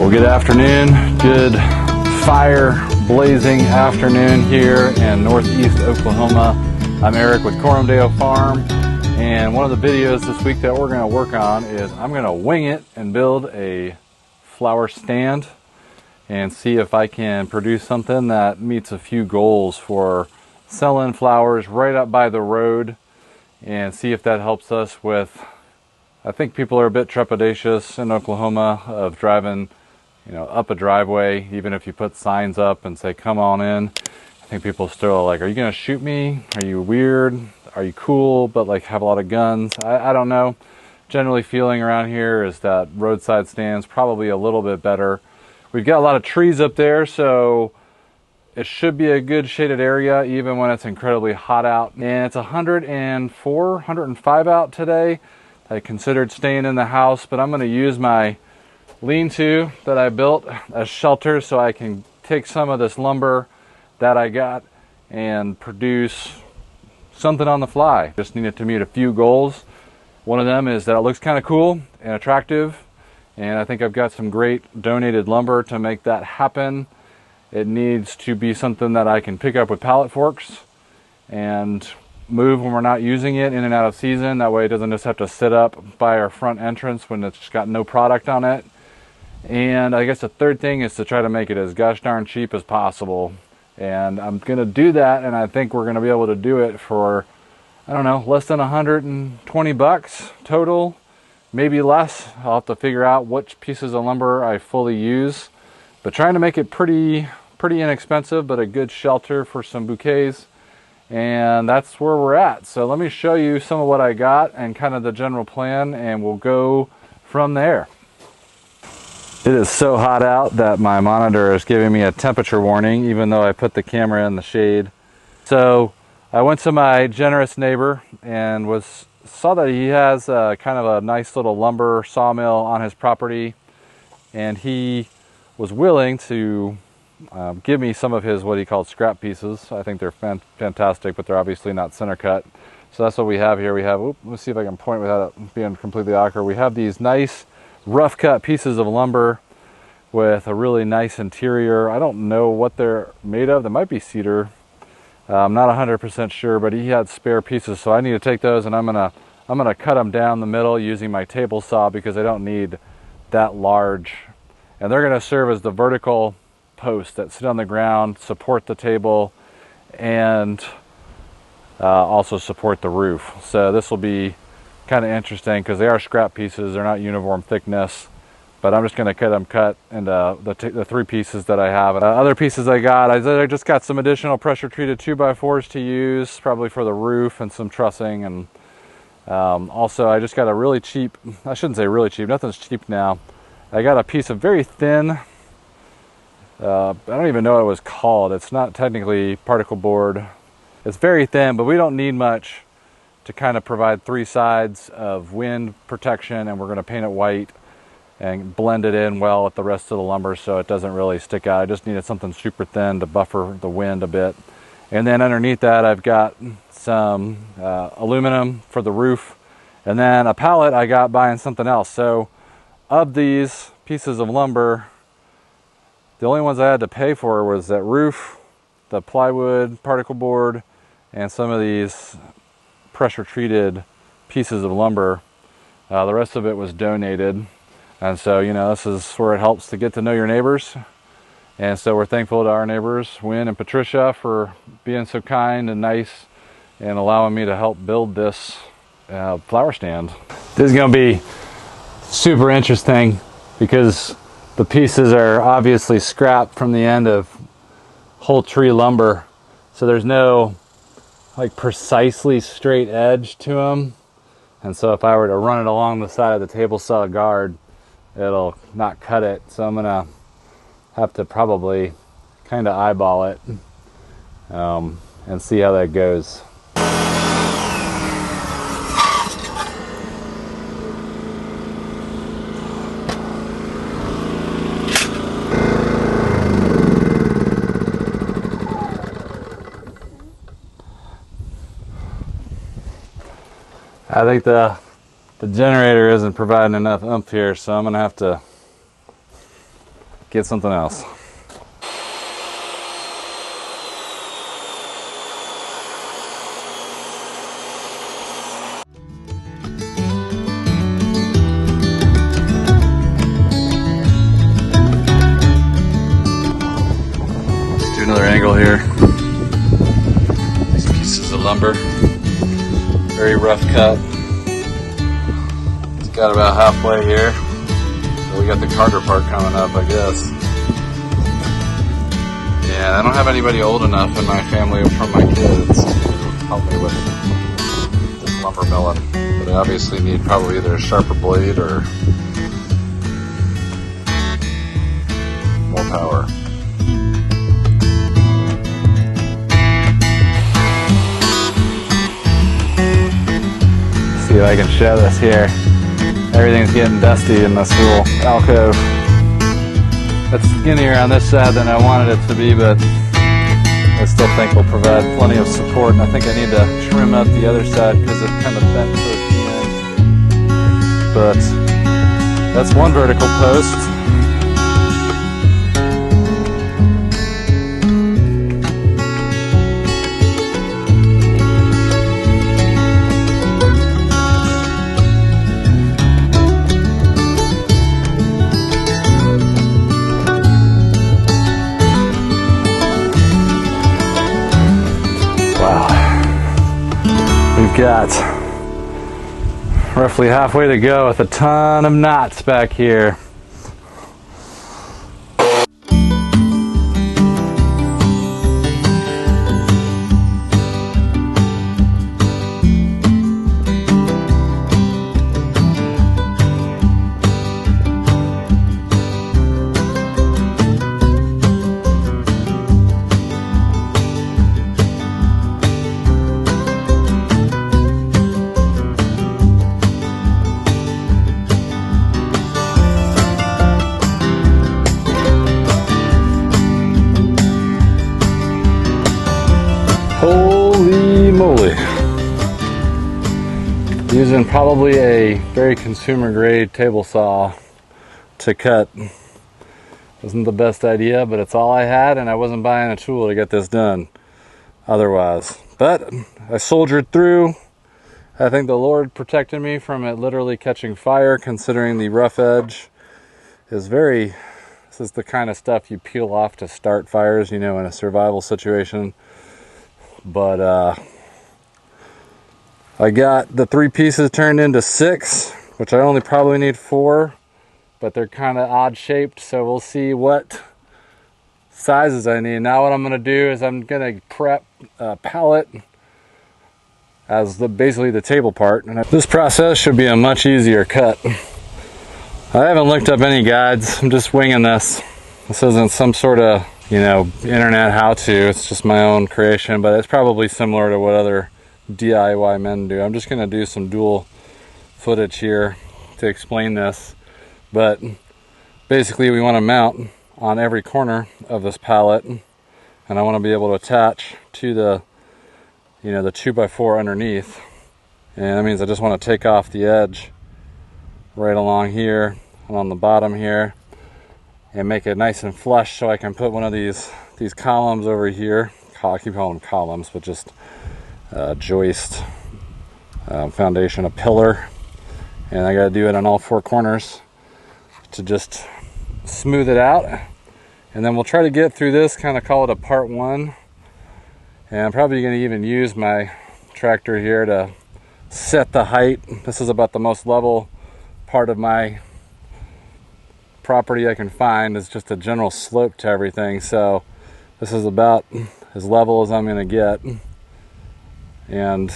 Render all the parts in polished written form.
Well, good afternoon. Good fire blazing afternoon here in northeast Oklahoma. I'm Eric with Corumdale Farm, and one of the videos this week that we're going to work on is I'm going to wing it and build a flower stand and see if I can produce something that meets a few goals for selling flowers right up by the road, and see if that helps us with, I think people are a bit trepidatious in Oklahoma of driving, up a driveway. Even if you put signs up and say, come on in, I think people still are like, are you going to shoot me? Are you weird? Are you cool? But like have a lot of guns. I don't know. Generally feeling around here is that roadside stands probably a little bit better. We've got a lot of trees up there, so it should be a good shaded area even when it's incredibly hot out. And it's 104, 105 out today. I considered staying in the house, but I'm going to use my lean-to that I built as shelter so I can take some of this lumber that I got and produce something on the fly. Just needed to meet a few goals. One of them is that it looks kind of cool and attractive, and I think I've got some great donated lumber to make that happen. It needs to be something that I can pick up with pallet forks and move when we're not using it in and out of season. That way it doesn't just have to sit up by our front entrance when it's got no product on it. And I guess the third thing is to try to make it as gosh darn cheap as possible. And I'm going to do that, and I think we're going to be able to do it for, I don't know, less than 120 bucks total, maybe less. I'll have to figure out which pieces of lumber I fully use, but trying to make it pretty inexpensive, but a good shelter for some bouquets. And that's where we're at. So let me show you some of what I got and kind of the general plan, and we'll go from there. It is so hot out that my monitor is giving me a temperature warning, even though I put the camera in the shade. So I went to my generous neighbor and saw that he has kind of a nice little lumber sawmill on his property, and he was willing to give me some of his what he called scrap pieces. I think they're fantastic, but they're obviously not center cut. So that's what we have here. We have, let's see if I can point without it being completely awkward. We have these nice rough cut pieces of lumber with a really nice interior. I don't know what they're made of. They might be cedar. I'm not 100% sure, but he had spare pieces, so I need to take those and I'm gonna cut them down the middle using my table saw because I don't need that large. And they're gonna serve as the vertical posts that sit on the ground, support the table, and also support the roof. So this will be kind of interesting because they are scrap pieces. They're not uniform thickness, but I'm just going to cut them into the three pieces that I have. Other pieces I just got some additional pressure treated 2x4s to use, probably for the roof, and some trussing. And also I just got a really cheap, I shouldn't say really cheap, nothing's cheap now. I got a piece of very thin, I don't even know what it was called. It's not technically particle board. It's very thin, but we don't need much to kind of provide three sides of wind protection, and we're going to paint it white and blend it in well with the rest of the lumber so it doesn't really stick out. I just needed something super thin to buffer the wind a bit. And then underneath that I've got some aluminum for the roof, and then a pallet I got buying something else. So of these pieces of lumber, the only ones I had to pay for was that roof, the plywood, particle board, and some of these pressure treated pieces of lumber. The rest of it was donated. And so, this is where it helps to get to know your neighbors. And so we're thankful to our neighbors, Wynn and Patricia, for being so kind and nice and allowing me to help build this flower stand. This is going to be super interesting because the pieces are obviously scrapped from the end of whole tree lumber. So there's no like precisely straight edge to them. And so if I were to run it along the side of the table saw guard, it'll not cut it. So I'm gonna have to probably kind of eyeball it and see how that goes. I think the generator isn't providing enough oomph here, so I'm gonna have to get something else. Let's do another angle here. These pieces of lumber, very rough cut. It's got about halfway here. We got the Carter part coming up, I guess. Yeah, I don't have anybody old enough in my family from my kids to help me with this lumber milling. But I obviously need probably either a sharper blade or more power. See if I can show this here. Everything's getting dusty in this little alcove. It's skinnier on this side than I wanted it to be, but I still think will provide plenty of support. And I think I need to trim up the other side because it's kind of bent towards the end. But that's one vertical post. We've got roughly halfway to go with a ton of knots back here. Holy moly. Using probably a very consumer grade table saw to cut. Wasn't the best idea, but it's all I had, and I wasn't buying a tool to get this done otherwise. But I soldiered through. I think the Lord protected me from it literally catching fire, considering the rough edge is very, this is the kind of stuff you peel off to start fires, you know, in a survival situation. But I got the 3 pieces turned into 6, which I only probably need 4, but they're kind of odd shaped, so we'll see what sizes I need. Now what I'm going to do is I'm going to prep a pallet as basically the table part, and this process should be a much easier cut. I haven't looked up any guides, I'm just winging this. This isn't some sort of, you know, internet how-to, it's just my own creation, but it's probably similar to what other DIY men do. I'm just going to do some dual footage here to explain this, but basically we want to mount on every corner of this pallet, and I want to be able to attach to the, you know, the 2x4 underneath, and that means I just want to take off the edge right along here and on the bottom here and make it nice and flush so I can put one of these columns over here. I keep calling them columns, but just joist, foundation, a pillar, and I got to do it on all 4 corners to just smooth it out. And then we'll try to get through this, kind of call it a part 1, and I'm probably going to even use my tractor here to set the height. This is about the most level part of my property I can find. Is just a general slope to everything, so this is about as level as I'm going to get, and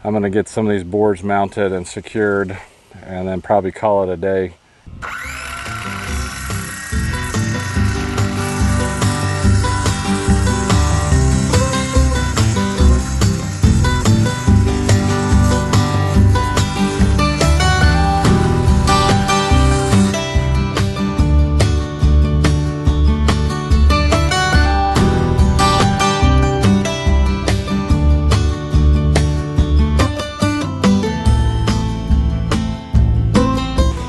I'm going to get some of these boards mounted and secured and then probably call it a day.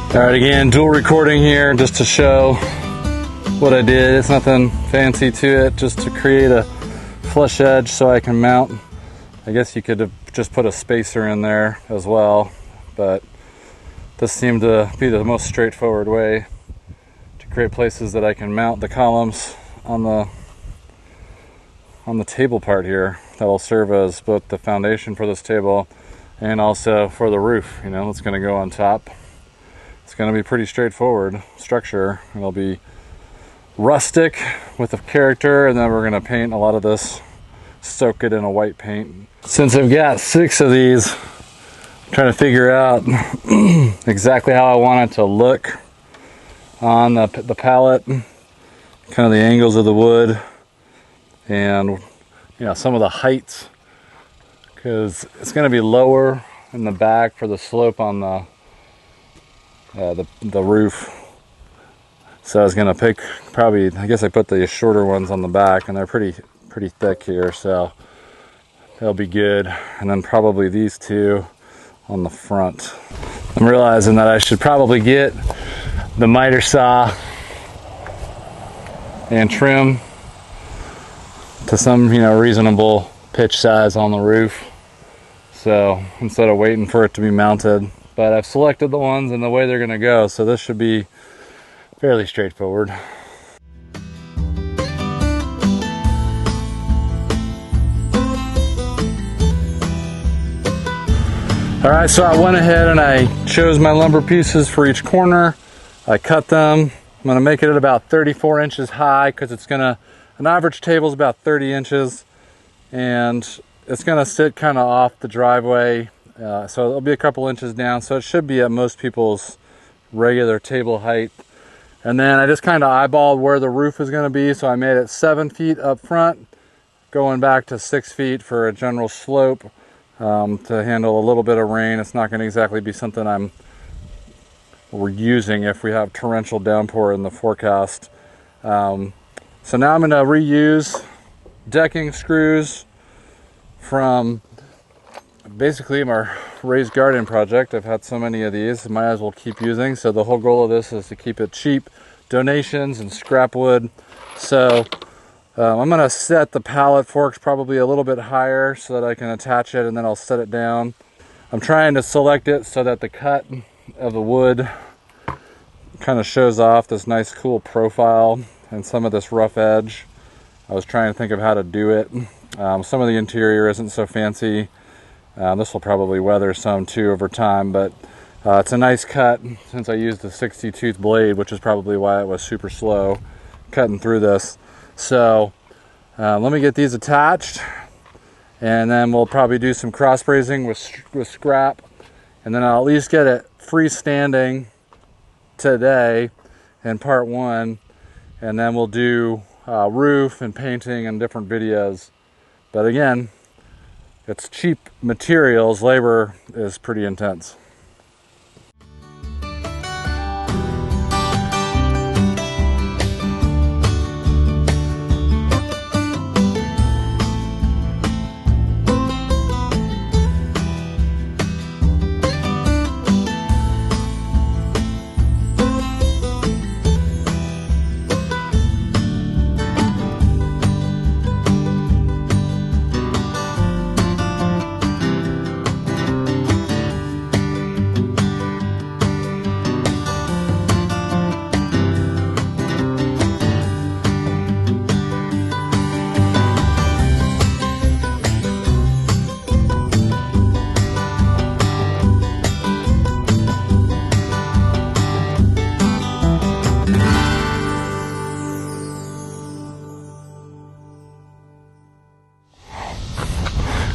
All right, again, dual recording here just to show what I did. It's nothing fancy to it, just to create a flush edge so I can mount. I guess you could have just put a spacer in there as well, but this seemed to be the most straightforward way to create places that I can mount the columns on the table part here that will serve as both the foundation for this table and also for the roof, you know, it's going to go on top. It's going to be pretty straightforward structure. It'll be rustic with a character, and then we're going to paint a lot of this, soak it in a white paint. Since I've got 6 of these, I'm trying to figure out exactly how I want it to look on the palette, kind of the angles of the wood, and you know, some of the heights, because it's going to be lower in the back for the slope on the roof. So I was going to pick probably, I guess I put the shorter ones on the back, and they're pretty thick here, so they'll be good. And then probably these 2 on the front. I'm realizing that I should probably get the miter saw and trim to some, you know, reasonable pitch size on the roof, so instead of waiting for it to be mounted. But I've selected the ones and the way they're going to go, so this should be fairly straightforward. Alright, so I went ahead and I chose my lumber pieces for each corner. I cut them. I'm going to make it at about 34 inches high, because it's going to, an average table is about 30 inches, and it's going to sit kind of off the driveway, so it'll be a couple inches down, so it should be at most people's regular table height. And then I just kind of eyeballed where the roof is going to be, so I made it 7 feet up front, going back to 6 feet for a general slope, to handle a little bit of rain. It's not going to exactly be something we're using if we have torrential downpour in the forecast. So now I'm going to reuse decking screws from basically my raised garden project. I've had so many of these, I might as well keep using. So the whole goal of this is to keep it cheap, donations and scrap wood. So I'm going to set the pallet forks probably a little bit higher so that I can attach it, and then I'll set it down. I'm trying to select it so that the cut of the wood kind of shows off this nice cool profile and some of this rough edge. I was trying to think of how to do it. Some of the interior isn't so fancy. This will probably weather some too over time, but it's a nice cut since I used the 60 tooth blade, which is probably why it was super slow cutting through this. So let me get these attached, and then we'll probably do some cross bracing with scrap, and then I'll at least get it freestanding today in part 1, and then we'll do roof and painting and different videos. But again, it's cheap materials, labor is pretty intense.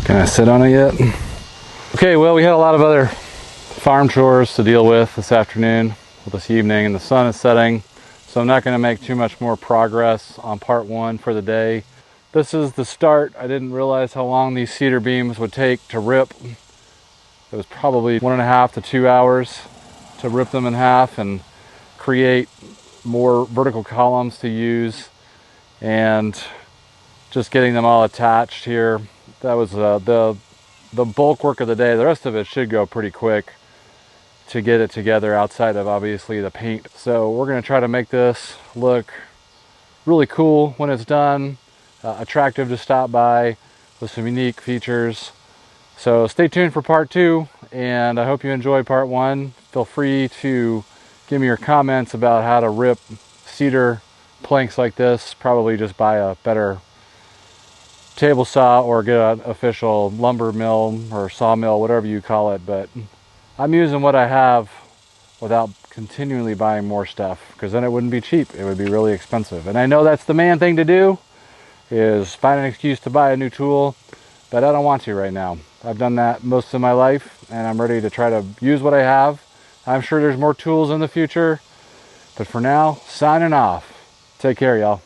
Can I sit on it yet? Okay, well, we had a lot of other farm chores to deal with this afternoon, this evening, and the sun is setting, so I'm not going to make too much more progress on part 1 for the day. This is the start. I didn't realize how long these cedar beams would take to rip. It was probably 1.5 to 2 hours to rip them in half and create more vertical columns to use, and just getting them all attached here. That was the bulk work of the day. The rest of it should go pretty quick to get it together outside of obviously the paint. So we're going to try to make this look really cool when it's done, attractive to stop by with some unique features. So stay tuned for part 2, and I hope you enjoyed part 1. Feel free to give me your comments about how to rip cedar planks like this. Probably just buy a better table saw or get an official lumber mill or sawmill, whatever you call it. But I'm using what I have without continually buying more stuff, because then it wouldn't be cheap. It would be really expensive. And I know that's the man thing to do, is find an excuse to buy a new tool, but I don't want to right now. I've done that most of my life, and I'm ready to try to use what I have. I'm sure there's more tools in the future, but for now, signing off. Take care, y'all.